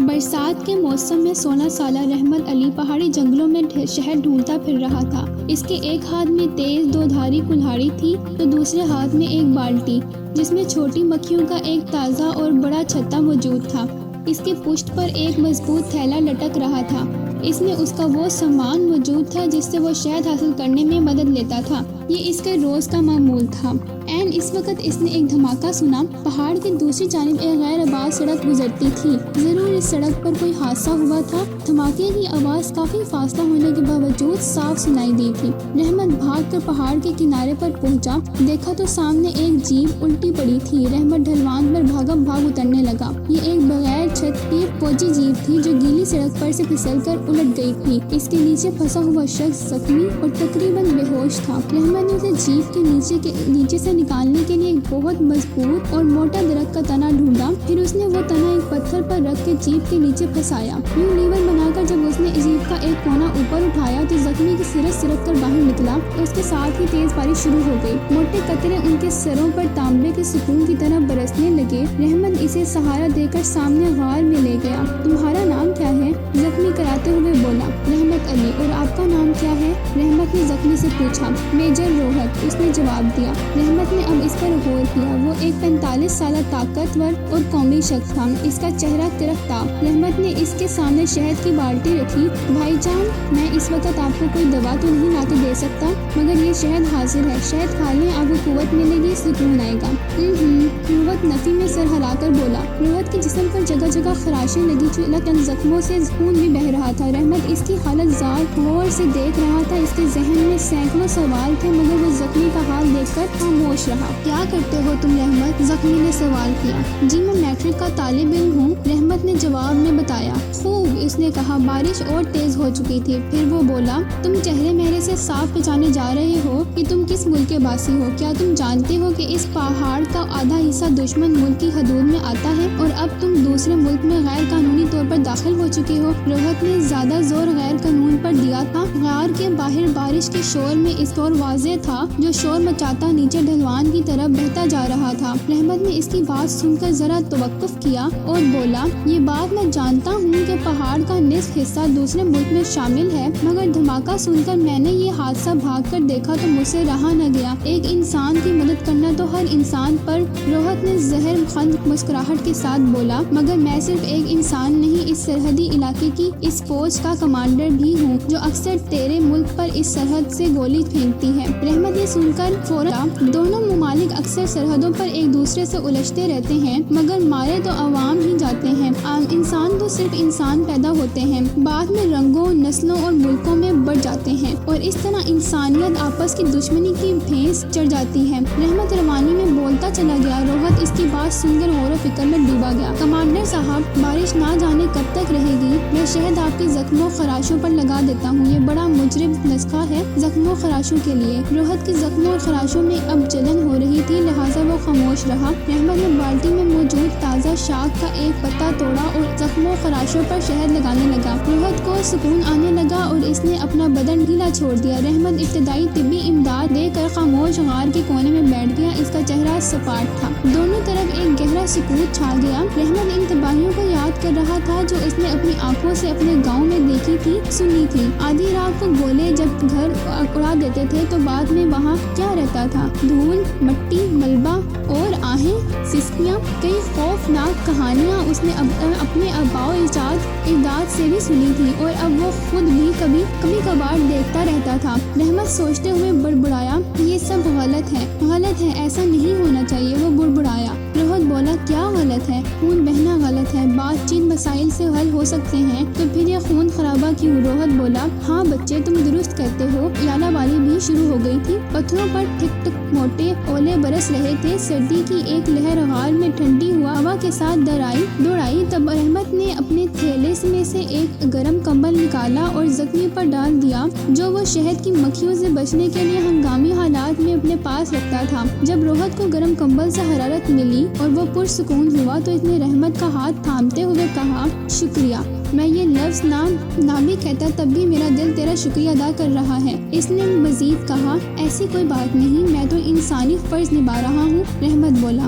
برسات کے موسم میں 16 سالہ رحمت علی پہاڑی جنگلوں میں شہد ڈھونڈتا پھر رہا تھا۔ اس کے ایک ہاتھ میں تیز 2 دھاری کلہاڑی تھی تو دوسرے ہاتھ میں ایک بالٹی جس میں چھوٹی مکھیوں کا ایک تازہ اور بڑا چھتا موجود تھا۔ اس کی پشت پر ایک مضبوط تھیلا لٹک رہا تھا۔ اس میں اس کا وہ سامان موجود تھا جس سے وہ شہد حاصل کرنے میں مدد لیتا تھا۔ یہ اس کے روز کا معمول تھا۔ اس وقت اس نے ایک دھماکہ سنا۔ پہاڑ کی دوسری جانب ایک غیر آباد سڑک گزرتی تھی۔ ضرور اس سڑک پر کوئی حادثہ ہوا تھا۔ دھماکے کی آواز کافی فاصلہ ہونے کے باوجود صاف سنائی دی تھی۔ رحمت بھاگ کر پہاڑ کے کنارے پر پہنچا۔ دیکھا تو سامنے ایک جیپ الٹی پڑی تھی۔ رحمت ڈھلوان پر بھاگ اترنے لگا۔ یہ ایک بغیر چھت کی فوجی جیپ تھی جو گیلی سڑک پر سے پھسل کر الٹ گئی تھی۔ اس کے نیچے پھنسا ہوا شخص زخمی اور تقریباً بے ہوش تھا۔ رحمت نے اسے جیپ کے نیچے سے نکالنے کے لیے ایک بہت مضبوط اور موٹا درخت کا تنا ڈھونڈا۔ پھر اس نے وہ تنا ایک پتھر پر رکھ کے جیپ کے نیچے پھنسایا۔ یوں لیور بنا کر جب اس نے جیپ کا ایک کونا اوپر اٹھایا تو زخمی کی سرک کر باہر نکلا۔ اس کے ساتھ ہی تیز بارش شروع ہو گئی۔ موٹے قطرے ان کے سروں پر تانبے کے ستون کی طرح برسنے لگے۔ رحمت اسے سہارا دے کر سامنے غار میں لے گیا۔ تمہارا نام کیا ہے؟ زخمی کراتے ہوئے بولا۔ رحمت علی۔ اور آپ کا نام کیا ہے؟ رحمت نے زخمی سے پوچھا۔ میجر روہت، اس نے جواب دیا۔ رحمت نے اب اس پر غور کیا۔ وہ ایک 45 سالہ طاقتور اور قومی شخص تھا۔ اس کا چہرہ کرخ تھا۔ رحمت نے اس کے سامنے شہد کی بالٹی رکھی۔ بھائی جان، میں اس وقت آپ کو کوئی دوا تو نہیں لا کے دے سکتا، مگر یہ شہد حاضر ہے۔ شہد کھا لیں، آپ کو قوت ملے گی، سکون آئے گا۔ روہت نفی میں سر ہلا کر بولا۔ روہت کے جسم پر جگہ جگہ خراشیں لگی تھیں، لیکن زخموں سے خون بھی بہہ رہا تھا۔ رحمت اس کی حالت غور سے دیکھ رہا تھا۔ اس کے ذہن میں سینکڑوں سوال تھے، مگر وہ زخمی کا حال دیکھ کر خاموش رہا۔ کیا کرتے ہو تم رحمت؟ زخمی نے سوال کیا۔ جی میں میٹرک کا طالب علم ہوں، رحمت نے جواب میں بتایا۔ خوب، اس نے کہا۔ بارش اور تیز ہو چکی تھی۔ پھر وہ بولا، تم چہرے میرے سے صاف پہچانے جا رہے ہو کہ تم کس ملک کے باسی ہو۔ کیا تم جانتے ہو کہ اس پہاڑ کا آدھا حصہ دشمن ملک کی حدود میں آتا ہے اور اب تم دوسرے ملک میں غیر قانونی طور پر داخل ہو چکے ہو؟ روہت نے زیادہ زور غیر قانون پر دیا تھا۔ غار کے باہر بارش کے شور میں اس طور واضح تھا جو شور مچاتا نیچے ڈھلوان کی طرف بہتا جا رہا تھا۔ رحمت نے اس کی بات سن کر ذرا توقف کیا اور بولا، یہ بات میں جانتا ہوں کہ پہاڑ کا نصف حصہ دوسرے ملک میں شامل ہے، مگر دھماکہ سن کر میں نے یہ حادثہ بھاگ کر دیکھا تو مجھ سے رہا نہ گیا۔ ایک انسان کی مدد کرنا تو ہر انسان پر۔ روہت نے زہر خند مسکراہٹ کے ساتھ بولا، مگر میں صرف ایک انسان نہیں، اس سرحدی علاقے کی اس فوج کا کمانڈر بھی ہوں جو اکثر تیرے ملک پر اس سرحد سے گولی پھینکتی ہے۔ رحمت یہ سن کر فوراً، دونوں ممالک اکثر سرحدوں پر ایک دوسرے سے الجھتے رہتے ہیں، مگر مارے تو عوام ہی جاتے ہیں۔ انسان تو صرف انسان پیدا ہوتے ہیں، بعد میں رنگوں، نسلوں اور ملکوں میں بڑھ جاتے ہیں، اور اس طرح انسانیت آپس کی دشمنی کی بھینس چڑھ جاتی ہے۔ رحمت روانی میں بولتا چلا گیا۔ روہت اس کی بات سن کر غور و فکر میں ڈوبا گیا۔ کمانڈر صاحب، بارش نہ جانے کب تک رہے گی؟ میں شہد آپ کے زخموں خراشوں پر لگا دیتا ہوں، یہ بڑا مجرب نسخہ ہے زخموں خراشوں کے لیے۔ روہت کے زخموں اور خراشوں میں اب جلن ہو رہی تھی، لہٰذا وہ خاموش رہا۔ رحمت نے بالٹی میں موجود تازہ شاخ کا ایک پتا توڑا اور زخموں خراشوں پر شہد لگانے لگا۔ روہت کو سکون آنے لگا اور اس نے اپنا بدن ڈھیلا چھوڑ دیا۔ رحمت ابتدائی طبی امداد دے کر خاموش غار کے کونے میں بیٹھ گیا۔ اس کا چہرہ سپاٹ تھا۔ دونوں طرف ایک گہرا سکوت چھا گیا۔ رحمت ان تباہیوں کو یاد کر رہا تھا جو اس نے اپنی آنکھوں سے اپنے گاؤں میں دیکھی تھی، سنی تھی۔ آدھی رات کو گولے جب گھر اڑا دیتے تھے تو بعد میں وہاں کیا رہتا تھا؟ دھول، مٹی، ملبہ اور آہیں، سسکیاں۔ کئی خوفناک کہانیاں اس نے اپنے آباء و اجداد سے بھی سنی تھی، اور اب وہ خود بھی کبھی کبھار دیکھتا رہتا تھا۔ رحمت سوچتے ہوئے بڑبڑایا، یہ سب غلط ہے، ایسا نہیں ہونا چاہیے۔ وہ بڑبڑایا۔ روہت بولا، کیا غلط ہے؟ خون بہنا غلط ہے، بات چیت مسائل سے حل ہو سکتے ہیں، تو پھر یہ خون خرابہ کیوں؟ روہت بولا، ہاں بچے، تم درست کہتے ہو۔ یالہ باری بھی شروع ہو گئی تھی، پتھروں پر ٹھک ٹھک موٹے اولے برس رہے تھے۔ سردی کی ایک لہر غار میں ٹھنڈی ہوا کے ساتھ دوڑائی۔ تب رحمت نے اپنے تھیلے میں سے ایک گرم کمبل نکالا اور زخمی پر ڈال دیا، جو وہ شہد کی مکھیوں سے بچنے کے لیے ہنگامی حالات میں اپنے پاس رکھتا تھا۔ جب روہت کو گرم کمبل سے حرارت ملی اور وہ پرسکون ہوا تو اس نے رحمت کا ہاتھ تھامتے ہوئے کہا، شکریہ، میں یہ لفظ نہ بھی کہتا تب بھی میرا دل تیرا شکریہ ادا کر رہا ہے۔ اس نے مزید کہا، ایسی کوئی بات نہیں، میں تو انسانی فرض نبھا رہا ہوں۔ رحمت بولا،